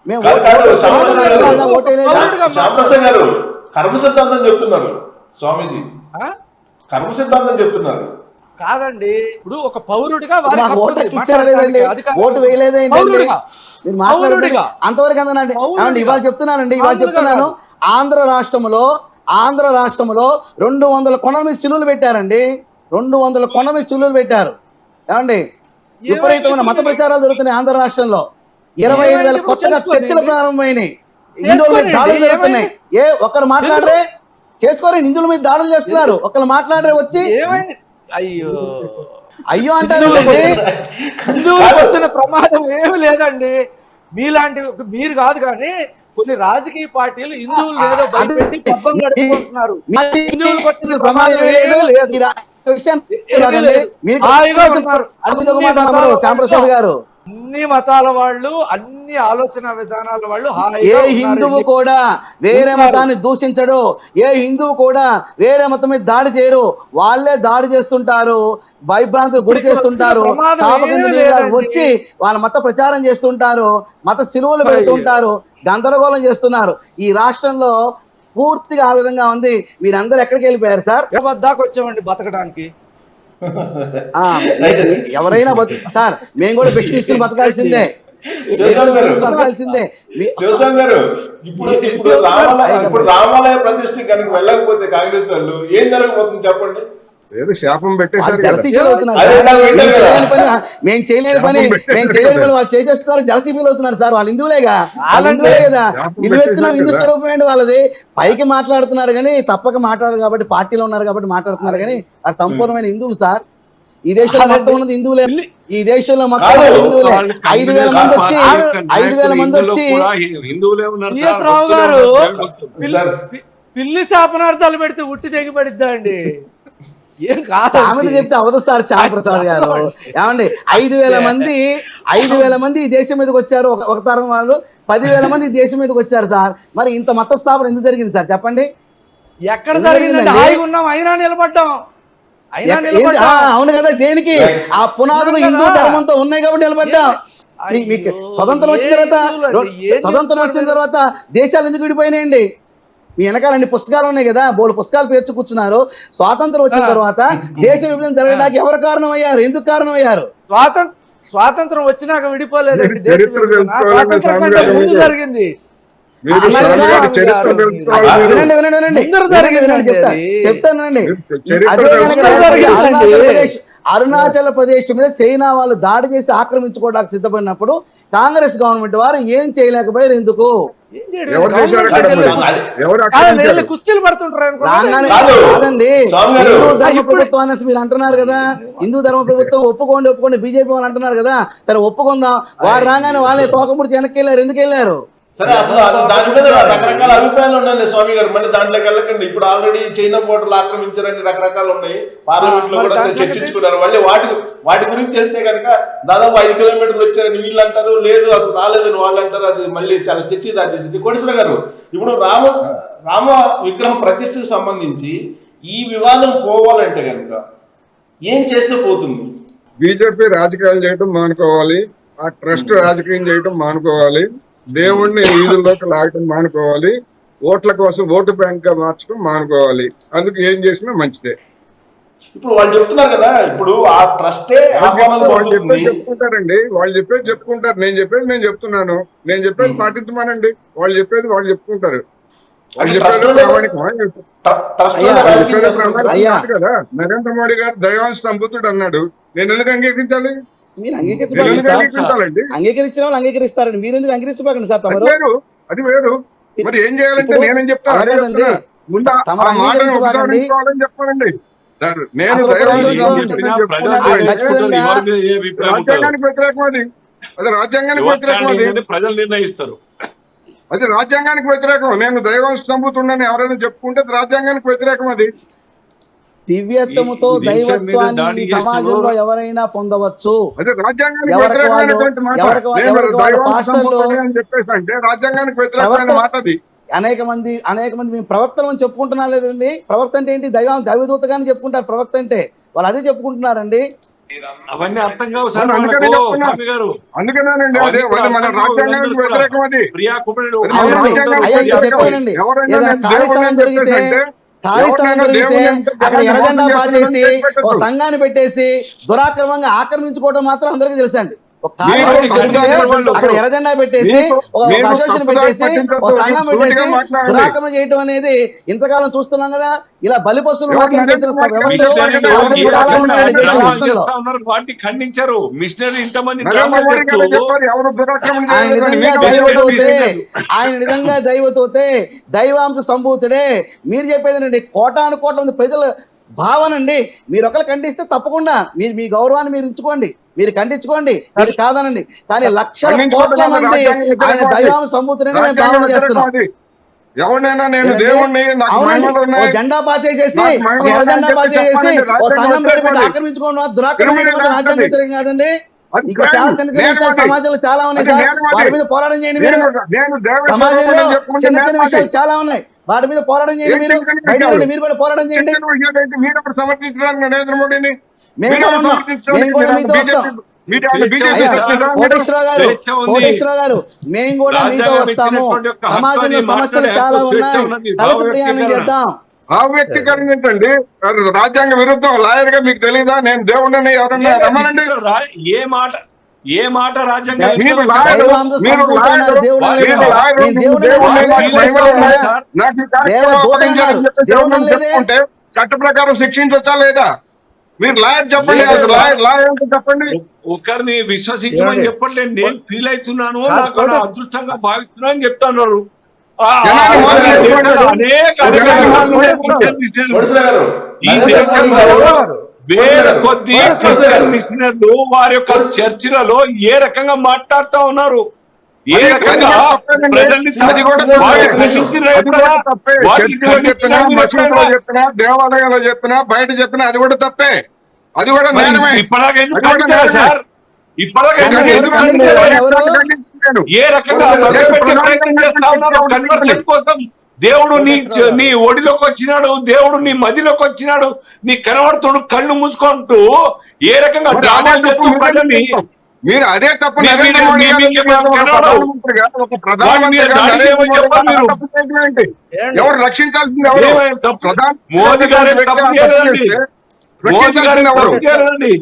మేము శ్యాంప్రసాద్ గారు కర్మ సిద్ధాంతం చెప్తున్నారు స్వామీజీ, కర్మ సిద్ధాంతం చెప్తున్నారు కాదండి. ఇప్పుడు ఒక పౌరుడిగా ఓటు వేయలేదండి అంతవరకు అందనండి. ఇవాళ చెప్తున్నాను ఆంధ్ర రాష్ట్రంలో 200 కొండల మీద సిలువలు పెట్టారండి. 200 కొండల మీద సిలువలు పెట్టారు. ఏమండి విపరీతమైన మత ప్రచారాలు జరుగుతున్నాయి ఆంధ్ర రాష్ట్రంలో. 25,000 కొత్తగా చర్చలు ప్రారంభమైనాయి. హిందువుల మీద దాడులు జరుగుతున్నాయి. ఒకరు మాట్లాడరే చేసుకోరే, హిందువుల మీద దాడులు చేస్తున్నారు. ఒకరు మాట్లాడరే వచ్చి అయ్యో అంటారు. హిందువులకు వచ్చిన ప్రమాదం ఏమి లేదండి. మీరు కాదు కానీ కొన్ని రాజకీయ పార్టీలు హిందువులు ఏదో భయపెట్టి పబ్బం గడుపుకుంటున్నారు. హిందువులకు వచ్చిన ప్రమాదం శ్యాంప్రసాద్ గారు అన్ని మతాల వాళ్ళు, అన్ని ఆలోచన విధానాల వాళ్ళు, ఏ హిందువు కూడా వేరే మతాన్ని దూషించడు. ఏ హిందువు కూడా వేరే మతం మీద దాడి చేయరు. వాళ్ళే దాడి చేస్తుంటారు, భయభ్రాంతులు గురి చేస్తుంటారు, వచ్చి వాళ్ళ మత ప్రచారం చేస్తుంటారు, మత సిలువలు పెడుతుంటారు, గందరగోళం చేస్తున్నారు. ఈ రాష్ట్రంలో పూర్తిగా ఆ విధంగా ఉంది. మీరందరూ ఎక్కడికి వెళ్ళిపోయారు సార్? దాకా వచ్చామండి బతకడానికి. ఎవరైనా సార్ మేము కూడా భిక్ష తీసుకుని బతకాల్సిందే. శివస్వామి గారు ఇప్పుడు రామాలయ ప్రతిష్ఠ కనుక వెళ్ళకపోతే కాంగ్రెస్ వాళ్ళు ఏం జరగబోతుంది చెప్పండి? శాపం పెట్టేశారు. మేము చేయలేని పని వాళ్ళు చేసేస్తున్నారు. జలసీ ఫీల్ అవుతున్నారు సార్. వాళ్ళు హిందువులేగా, హిందువులే కదా. హిందూ స్వరూపం వాళ్ళది. పైకి మాట్లాడుతున్నారు కానీ తప్పక మాట్లాడారు కాబట్టి, పార్టీలో ఉన్నారు కాబట్టి మాట్లాడుతున్నారు కానీ అది సంపూర్ణమైన హిందువులు సార్. ఈ దేశంలో మొత్తం ఉన్నది హిందువులే. ఈ దేశంలో మొత్తం హిందువులే. 5,000 మంది వచ్చి రావు గారు పిల్లి శాపనార్థాలు పెడితే ఉట్టి తెగిపడిద్దా అండి? ఏం కాదు చెప్తే అవదు సార్. శ్యాంప్రసాద్ గారు ఏమండి 5,000 మంది ఈ దేశం మీదకి వచ్చారు. ఒక తరం వాళ్ళు 10,000 మంది ఈ దేశం మీదకి వచ్చారు సార్. మరి ఇంత మత స్థాపన ఎందుకు జరిగింది సార్ చెప్పండి? ఎక్కడ జరిగిందండి? హాయిగా ఉన్నాం, అయినా నిలబడ్డాం. అవును కదా, దేనికి? ఆ పునాదులు హిందూ ధర్మంతో ఉన్నాయి కాబట్టి నిలబడ్డాం. మీకు స్వతంత్రం వచ్చిన తర్వాత దేశాలు ఎందుకు విడిపోయినాయండి? మీ వెనకాల అన్ని పుస్తకాలు ఉన్నాయి కదా, బోలు పుస్తకాలు పేర్చి కూర్చున్నారు. స్వాతంత్రం వచ్చిన తర్వాత దేశ విభజన జరగడానికి ఎవరు కారణమయ్యారు? ఎందుకు కారణమయ్యారు? స్వాతంత్రం వచ్చినాక విడిపోలేదండి. జరిగింది. చెప్తానండి. అరుణాచల్ ప్రదేశ్ మీద చైనా వాళ్ళు దాడి చేసి ఆక్రమించుకోవడానికి సిద్ధపడినప్పుడు కాంగ్రెస్ గవర్నమెంట్ వారు ఏం చేయలేకపోయారు? ఎందుకు? కుస్తీలు పడుతుంటారు కాదండి. హిందూ ధర్మ ప్రభుత్వం అనేసి మీరు అంటున్నారు కదా. హిందూ ధర్మ ప్రభుత్వం ఒప్పుకోండి బీజేపీ వాళ్ళు అంటున్నారు కదా. సరే ఒప్పుకుందాం. వారు రాగానే వాళ్ళే తోకముడిచి వెనక్కి వెళ్ళారు. ఎందుకు వెళ్ళారు? సరే, అసలు దాని మీద రకరకాల అభిప్రాయాలు ఉన్నాయి స్వామి గారు. మళ్ళీ దాంట్లోకి వెళ్ళకండి. ఇప్పుడు ఆల్రెడీ చైనా బోర్డర్లు ఆక్రమించారని రకరకాలు ఉన్నాయి. పార్లమెంట్ లో కూడా చర్చించుకున్నారు. మళ్ళీ వాటి గురించి వెళ్తే కనుక దాదాపు 5 కిలోమీటర్లు వచ్చారని వీళ్ళు అంటారు, లేదు అసలు రాలేదని వాళ్ళు అంటారు. అది మళ్ళీ చాలా చర్చ దాచేసింది. కోటేశ్వర గారు, ఇప్పుడు రామ విగ్రహం ప్రతిష్టకు సంబంధించి ఈ వివాదం పోవాలంటే కనుక ఏం చేస్తే పోతుంది? బీజేపీ రాజకీయాలు చేయడం మానుకోవాలి. ఆ ట్రస్ట్ రాజకీయం చేయడం మానుకోవాలి. దేవుణ్ణి వీధుల్లోకి లాగటం మానుకోవాలి. ఓట్ల కోసం ఓటు బ్యాంక్ గా మార్చడం మానుకోవాలి. అందుకు ఏం చేసినా మంచిదే. ఇప్పుడు వాళ్ళు చెప్తున్నారు కదా, ఇప్పుడు ఆ ట్రస్టే చెప్పుకుంటారండి. వాళ్ళు చెప్పేది చెప్పుకుంటారు. నేను చెప్తున్నాను. నేను చెప్పేది పాటించమానండి. వాళ్ళు చెప్పేది వాళ్ళు చెప్పుకుంటారు. వాళ్ళు చెప్పేది కదా. నరేంద్ర మోడీ గారు దైవాంశ సంబుద్ధుడు అన్నాడు. నేను ఎందుకు అంగీకరించాలి? మీరు అంగీకరించిన వాళ్ళు అంగీకరిస్తారండి. మీరు ఎందుకు అంగీకరించబోకండి సార్? అది వేరు. మరి ఏం చేయాలంటే నేనేం చెప్తాను? చెప్పాలండి. నేను రాజ్యాంగానికి వ్యతిరేకం. అది రాజ్యాంగానికి వ్యతిరేకం. ప్రజలు నిర్ణయిస్తారు. అది రాజ్యాంగానికి వ్యతిరేకం. నేను దైవాంశ సంబూతుండని ఎవరైనా చెప్పుకుంటే రాజ్యాంగానికి వ్యతిరేకం. అది దివ్యత్వముతో దైవత్వాన్ని సమాజంలో ఎవరైనా పొందవచ్చు. రాజ్యాంగానికి వ్యతిరేకమైనటువంటి మాట. రాజ్యాంగానికి వ్యతిరేకమైన మాట అది. అనేక మంది మేము ప్రవక్తలు అని చెప్పుకుంటున్నా లేదండి. ప్రవక్త అంటే ఏంటి? దైవదూతగానే చెప్పుకుంటారు ప్రవక్త అంటే. వాళ్ళు అదే చెప్పుకుంటున్నారండి. అవన్నీ అర్థం కావు సార్ అందుకనే మనకు, చెప్తున్నా. స్వామి గారు. అందుకనేనండి అది అది మన రాజ్యాంగానికి వ్యతిరేకం అది. ప్రియా కుమారుడు అది మన అవునండి. రాజ్యాంగానికి అయ్యా, వ్యతిరేకం. చెప్పానండి. ఎవరైనా ఏదైనా నేను ఖాళీ దేవుడిని స్థలం అని దొరికితే చెప్పేసి అంటే ఖాళీ స్థలం ఎవరైనా దొరికితే దేవుడిని అంటే అక్కడ జనాన్ని ఎర్రజెండా మోసం పాతేసి చేస్తారని ఓ పెట్టచ్చు. సంఘాన్ని పెట్టేసి దురాక్రమంగా ఆక్రమించుకోవడం మాత్రం అందరికీ తెలుసండి. ఒక ఖాళీ మీరు ప్లేస్ దొరికితే తప్పుదారి అక్కడ ఎర్రజెండా పెట్టేసి ఒక మీరు అసోసియేషన్ తప్పుదారి పెట్టేసి పట్టించొద్దు. ఒక సంఘం సూటిగా పెట్టేసి మాట్లాడండి. దురాక్రమణ చేయడం అనేది ఇంతకాలం చూస్తున్నాం కదా. ఇలా బలిపశువులు ఎవరు మాత్రం చేసిన నరేంద్ర మోడీ వ్యవస్థలు గారు ఆల్రెడీ ఏ చాలా రకంగా ఉన్నాయండి దేశ డ్రామా రాష్ట్రంలో. వాటిని ఖండించారు. మిషనరీ ఇంతమంది నరేంద్ర డ్రామా మోడీ గారు చేస్తూ చెప్పారు ఎవరు దురాక్రమణ ఆయన చేయలేదని. నిజంగా మీకు దైవతోతే తెలియదు. ఆయన నిజంగా దైవతోతే దైవాంశ సంభూతుడే. మీరు చెప్పేది కోటాను కోట్ల మంది ప్రజల భావన అండి. మీరు ఒకరు ఖండిస్తే తప్పకుండా మీరు మీ గౌరవాన్ని మీరు ఉంచుకోండి, మీరు ఖండించుకోండి, మీరు కాదనండి. కానీ లక్షల కోట్ల మంది ఆయన దైవాంశ సంభూతుడని మేము రాజ్యాంగ భావన వ్యతిరేకం చేస్తున్నాం. అది. ఎవరినైనా నేను ఏంటంటే, దేవుణ్ణి నాకు అవునండి, మహిమలు ఓ ఉన్నాయి జెండా పాతేసేసి నాకు మహిమలు ఒక ఎర్ర జెండా ఉన్నాయని చెప్పి పాతేసేసి చెప్పాలండి. ఓ రాజ్యాంగ సంఘం పేరు పెట్టి వ్యతిరేకం. ఆక్రమించుకోవడం దురాక్రమణ తిరుమల రాజ్యాంగ వ్యతిరేకం కాదండి. అది ఇంకా చాలా నేను చిన్న చిన్న నేను విషయాలు సమాజంలో చాలా ఉన్నాయి అది సార్. నేను వాటి మీద పోరాటం చేయండి మీరు. నేను దేవేశ్వర సమాజంలో రూపం చెప్పుకుంటే చిన్న నేను చిన్న విషయాలు చాలా ఉన్నాయి. వాటి మీద పోరాటం చేయండి ఏం మీరు. చిన్న చిన్న బయట విషయాలు? రండి, మీరు కూడా పోరాటం చేయండి. చిన్న విషయాలు ఏంటి? మీరు ఇప్పుడు సమర్థించడానికి నరేంద్ర మోడీని మేము మీరు కూడా ఉన్నాం. సమర్థించడానికి మేము కూడా మీరు మీతో వస్తాం. మీరు ఏమైనా బీజేపీ అయ్యా, చెప్తుందా? కోటేశ్వరరావు గారు, స్వేచ్ఛ ఉంది. కోటేశ్వరరావు గారు, మేము కూడా మీతో రాజ్యాంగం వస్తాము. ఇచ్చినటువంటి యొక్క సమాజంలో హక్కుని సమస్యలు మాట్లాడే చాలా హక్కు, స్వేచ్ఛ ఉన్నాయి. ఉన్నది. కలిసి ప్రయాణం భావ చేద్దాం. ఆ వ్యక్తీకరణ ఏంటండి? రాజ్యాంగ విరుద్ధం లాయర్ గా మీకు తెలియదా? నేను దేవుడిని ఎవరన్నా రమ్మనండి. ఏ మాట రాజ్యాంగం మీరు ఇస్తుందో లాయర్ దైవాంశ మీరు సంపూర్ణ లాయర్ దేవుడు మీరు లేడు. లాయర్ నేను దేవుడిని దేవుడిని కాదు. నాకు మహిమలు ఉన్నాయి. నాకు ఈ కార్యక్రమం దేవదూత అప్పగించాలని చెప్పేసి దేవుడు ఎవరన్నా లేదే. చెప్పుకుంటే చట్ట ప్రకారం శిక్షించవచ్చా లేదా? మీరు లాయర్ చెప్పండి. లేదు. లాయర్ అంటే చెప్పండి. ఒకరిని విశ్వసించమని ఏమండి? చెప్పండి. నేను ఫీల్ అవుతున్నాను, కాదు, నాకు నా కోటేశ్వర- అదృష్టంగా భావిస్తున్నాను అని చెప్తున్నారు. జనాన్ని మోసం చేస్తున్నారు. జనాన్ని మోసం కోటేశ్వర గారు, ఈ నరేంద్ర మోడీ దేశంలో గారు, వేల కొద్ది కోటేశ్వర గారు, మిషనర్లు వారి యొక్క చర్చిలలో ఏ రకంగా మాట్లాడుతా ఉన్నారు, ఏ అది రకంగా తప్పేనండి. ప్రజల్ని అది కూడా వారిని తప్పే. ఖండించినా అది కూడా తప్పే. వాటిని చర్చిలో చెప్పినా ఖండించినా మసీదులో చెప్పినా దేవాలయంలో చెప్పినా బయట చెప్పినా అది కూడా తప్పే. అది కూడా నేరమే. ఇప్పటిదాకా ఎందుకు అది కూడా ఖండించారు నేరమే. సార్? ఇప్పటిదాకా నేను ఎందుకు ఎందుకు ఖండించారు? ఎవరు? ఖండించలేను. ఏ రకంగా మభ్యపెట్టే ప్రయత్నం చేస్తా ఉన్నారు కన్వర్షన్ కోసం? దేవుడు నీ ఒడిలోకి వచ్చినాడు, దేవుడు నీ మదిలోకి వచ్చినాడు, నీ కనబడుతుడు కళ్ళు మూసుకుంటూ ఏ రకంగా మరి డ్రామా అదే చేస్తూ తప్పు ప్రజల్ని మీరు అదే తప్పు మీరు- నరేంద్ర మీరు- మోడీ మీరు- గారు మీరు- చెప్పారు. ఒక మీరు- ప్రధానమంత్రిగా ఒక ప్రధానమంత్రిగా దాడి నరేంద్ర చేయమని మోడీ చెప్పాలి గారు మీరు. తప్పు చేయడం ఏంటి? ఏంటి? ఎవరు రక్షించాల్సింది ఎవరు? ఏమైనా తప్పు? ప్రధాన మోదీ గారు వ్యక్తి తప్పు ఆ తప్పు చేయలేదండి. చేస్తే మోదీ గారు రక్షించాల్సింది ఎవరు? తప్పు చేయలేదండి.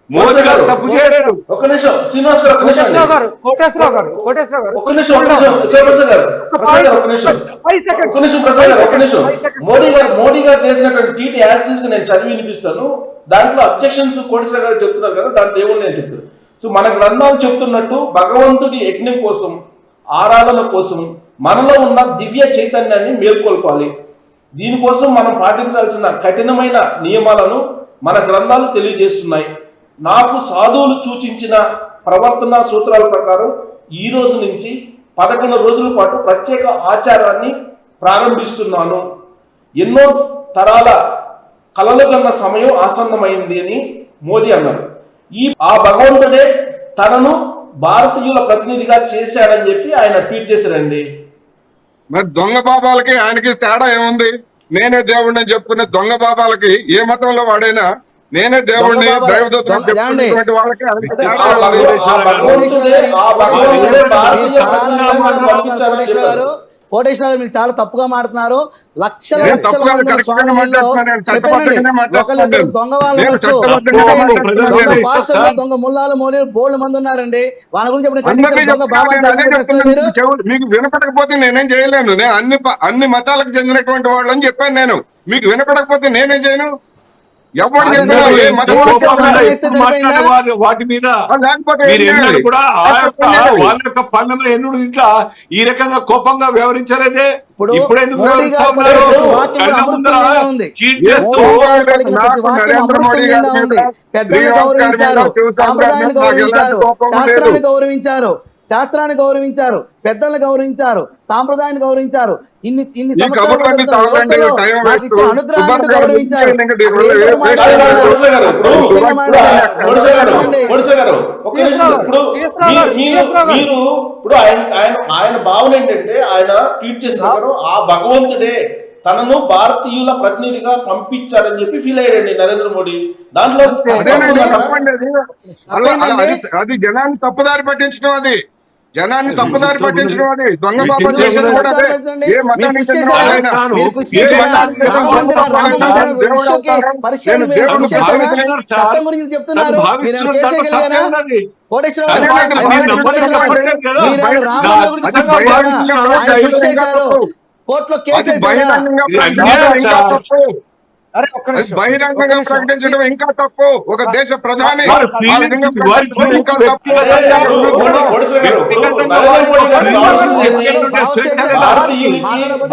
మోదీ గారు తప్పు చేయలేరు. ఒక్క నిమిషం శ్రీనివాస్ గారు, ఒక్క నిమిషం కోటేశ్వరరావు అండి. గారు, కోటేశ్వరరావు గారు, కోటేశ్వరరావు గారు, ఒక్క నిమిషం, ఒక్క నిమిషం. శివప్రసాద్ గారు, ప్రసాద్ గారు, ఒక్క నిమిషం. 5 seconds. ఒక్క నిమిషం ప్రసాద్ గారు, ఒక్క నిమిషం. 5 seconds. మోడీ గారు చేసినటువంటి టీటీ యాస్టిస్ గా నేను చదివి వినిపిస్తాను. దాంట్లో అబ్జెక్షన్స్ కోటేశ్వర గారు చెప్తున్నారు కదా, దాంట్లో ఏముంది నేను చెప్తాను. సో మన గ్రంథాలు చెప్తున్నట్టు భగవంతుడి యజ్ఞం కోసం, ఆరాధన కోసం మనలో ఉన్న దివ్య చైతన్యాన్ని మేల్కొల్పాలి. దీనికోసం మనం పాటించాల్సిన కఠినమైన నియమాలను మన గ్రంథాలు తెలియజేస్తున్నాయి. నాకు సాధువులు సూచించిన ప్రవర్తన సూత్రాల ప్రకారం ఈ రోజు నుంచి 11 రోజుల పాటు ప్రత్యేక ఆచారాన్ని ప్రారంభిస్తున్నాను. ఎన్నో తరాల కలలు కన్న సమయం ఆసన్నమైంది అని మోదీ అన్నారు. ఆ భగవంతుడే తనను భారతీయుల ప్రతినిధిగా చేశాడని చెప్పి ఆయన ట్వీట్ చేశారండి. మరి దొంగ బాబాలకి ఆయనకి తేడా ఏముంది? నేనే దేవుడిని అని చెప్పుకునే దొంగ బాబాలకి ఏ మతంలో వాడైనా నేనే దేవుడిని దొంగ బాబా- దైవదూతని చెప్పుకునేటువంటి వాళ్ళకి ఆయనకి అంటే తేడా ఆ ఏముంది? భగవంతుడే భారతీయ ప్రతినిధిగా పంపించారని చెప్పారు. కోటేశ్వర గారు, మీరు చాలా తప్పుగా మాట్లాడుతున్నారు. లక్షల నేను లక్షల తప్పుగా మంది కరెక్ట్గానే స్వామీజీలో మాట్లాడుతున్నాను. నేను చట్టబద్ధంగానే చెప్పండి. మాట్లాడుతున్నాను. ఒకళ్ళిద్దరు దొంగ వాళ్ళు నేను ఉండొచ్చు. చట్టబద్ధంగానే చెప్పండి. మాట్లాడుతున్నాను. దొంగ నేను పాస్టర్లు, దొంగ ముల్లాలు, మోలీలు బోల్డ్ మంది ఉన్నారండి. వాళ్ళ గురించి ఎప్పుడు అందరినీ ఖండించారు? దొంగ చెప్తున్నాను. బాబా నేను అదే మీరు చెప్తున్నాను. చెవులు మీకు వినపడకపోతే నేనేం చేయలేను. నేను అన్ని మతాలకు చెందినటువంటి వాళ్ళని చెప్పాను. నేను మీకు వినపడకపోతే నేనేం చేయను. ఎవరు చెప్పినా ఏ మతం వాటి మీద లేకపోతే మీరు ఏం ఎన్నడూ చేయాలి? కూడా వాళ్ళ యొక్క పండుగ ఎన్నుడు ఇట్లా ఈ రకంగా కోపంగా వ్యవహరించలేదే. ఇప్పుడు ఎందుకు మోడీ గారు వ్యవహరిస్తున్నారు? పలికిన వాక్యం కళ్ళ అమృతంగా ముందర ఉంది. చీట్ ఏ చేస్తూ మోడీ గారు పలికిన నాకు ప్రతి వాక్యం నరేంద్ర మోడీ గారి అమృతంగా మీద, ఉంది. పెద్దల్ని శ్రీనివాస్ గారి మీద, గౌరవించారు, శివశంకర్ గారి సాంప్రదాయాన్ని మీద నాకు ఎలాంటి గౌరవించారు, కోపం లేదు. శాస్త్రాన్ని గౌరవించారు, పెద్దల్ని గౌరవించారు, సాంప్రదాయాన్ని గౌరవించారు. ఇన్ని ఈ కబుర్లన్నీ చాలండి. Time waste. సుభాష్ గారు గౌరవించారు. ఇంకా దీని వల్ల అక్కడ వేస్ట్ ఏదో లేదు. కోటేశ్వర గారు, ఇప్పుడు కోటేశ్వర గారు, మాట్లాడారు. కోటేశ్వర గారు, ఒక్క నిమిషం. ఇప్పుడు ఇప్పుడు ఆయన భావన ఏంటంటే ఆయన ట్వీట్ చేసిన ప్రకారం ఆ భగవంతుడే తనను భారతీయుల ప్రతినిధిగా పంపించారని చెప్పి ఫీల్ అయ్యాడండి నరేంద్ర మోడీ. దాంట్లో అదేనండి తప్పండి అది జనాన్ని తప్పుదారి పట్టించడం, అది జనాన్ని తప్పుదారి పట్టించడం, అది దొంగ బాబా చేసేది కూడా అదే. ఏ మతానికి చెందిన వాళ్ళైనా చట్టం గురించి చెప్తున్నారు. కోర్టులో కేసు అరే ఒక్క నిమిషం. బహిరంగంగా ప్రకటించడం ఇంకా తప్పు. ఒక దేశ ప్రధాని నరేంద్ర మోడీ గారు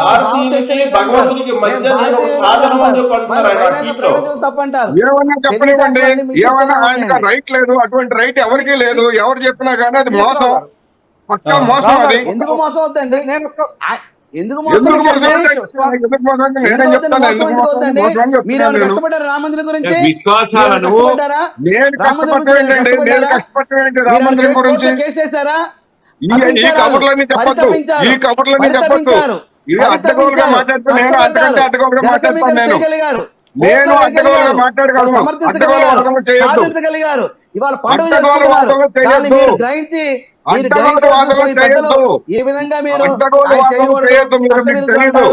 భారతీయులకి భగవంతునికి మధ్య నేను ఒక సాధనం అని చెప్పి అంటున్నారు. తప్పంటారు. ఏమన్నా చెప్పనివ్వండి, ఏమన్నా ఆయనకి రైట్ లేదు, అటువంటి రైట్ ఎవరికీ లేదు. ఎవరు చెప్పినా కానీ అది మోసం, పక్కా మోసం. అది ఎందుకు మోసం అవుతుందండి? నేను ఎందుకు ఎందుకు మోసం? మోసం అంటే ఎందుకు మోసం అంటే నేనే చెప్తాను. ఎందుకు మోసం అని మీరు చెప్తున్నాను నేను. కష్టపడ్డారు రామ మందిరం గురించి? విశ్వాసాలను నేను కష్టపడలేండి, నేను కష్టపడలేండి రామ మందిరం గురించి. కేసేసారా? ఈ కబుర్లన్నీ చెప్పొద్దు, ఈ కబుర్లన్నీ చెప్పొద్దు. ఇది అడ్డగోలుగా మాట్లాడితే నేను అంతకంటే అడ్డగోలుగా మాట్లాడతాను. నేను అడ్డగోలుగా మాట్లాడగలను, అడ్డగోలు వాదనలు చేయొద్దు, సాధించగలిగారు. ఇవాళ పండుగ అడ్డగోలు వాదనలు చేయొద్దు, గ్రహించి అడ్డగోలు వాదనలు చేయొద్దు, ఈ విధంగా మీరు అడ్డగోలు వాదనలు చేయొద్దు. మీకు తెలియదు,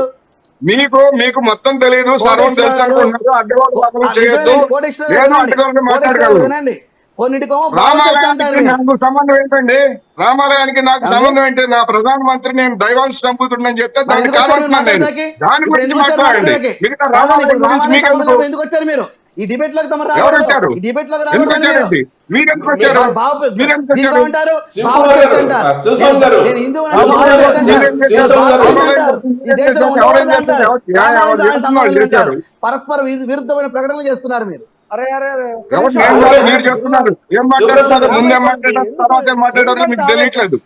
మీకు మొత్తం తెలియదు, సర్వం తెలుసు అనుకుంటున్నారు. అడ్డగోలు వాదనలు చేయొద్దు. నేను అడ్డగోలుగా మాట్లాడగలను. వినండి, కొన్నిటికో రామాలయానికి నాకు సంబంధం ఏంటండి? రామాలయానికి నాకు సంబంధం ఏంటి? నా ప్రధానమంత్రి నేను దైవాంశ సంపుతుండని చెప్తే దాన్ని కాదంటున్నాను నేను. దాని గురించి మాట్లాడండి. మిగతా రామాలయం గురించి మీకెందుకు? ఎందుకు వచ్చారు మీరు ఈ డిబేట్ లోకి? ఎవరు వచ్చారు? ఈ డిబేట్ లోకి ఎందుకు వచ్చారండి? మీరెందుకు వచ్చారు? మీరెందుకు వచ్చారు? పరస్పర విరుద్ధమైన ప్రకటనలు చేస్తున్నారు మీరు. అరే అరే అరే ఎవరు? మీరు చెప్తున్నారు, ఏం మాట్లాడుతున్నారు? ముందే మాట్లాడారు, తర్వాత ఏం మాట్లాడారో మీకు తెలియట్లేదు.